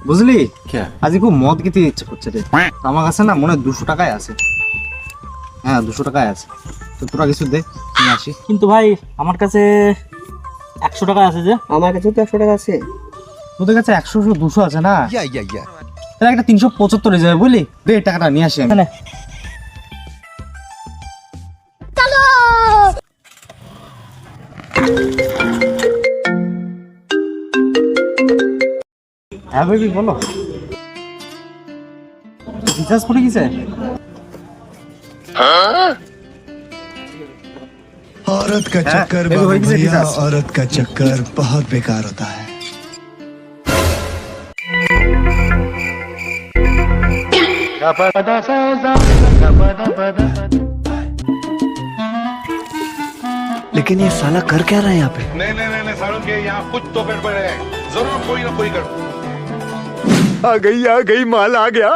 বুঝলি क्या আজকে খুব মদ খেতে ইচ্ছে করছে রে। আমার কাছে না মনে হয় 200 টাকায় আছে। হ্যাঁ 200 টাকায় আছে, তো তোরা কিছু দে নিয়ে আসি। কিন্তু ভাই আমার কাছে 100 টাকা আছে যে। আমার কাছে তো 100 টাকা আছে। তোদের কাছে 100 200 আছে না, या তাহলে একটা 375 হয়ে যাবে বুঝলি। দে টাকাটা নিয়ে আসি আমি। এখানে হ্যাঁ বেবি বলো, রিচার্জ করে গেছে? औरत का हाँ, चक्कर मेरे को बाबू वही से भैया, डिजास्टर। औरत का चक्कर बहुत बेकार होता है। लेकिन ये साला कर क्या रहा है यहाँ पे? नहीं सालों के यहाँ कुछ तो गड़बड़ है, जरूर कोई ना कोई गड़बड़। आ गई माल आ गया।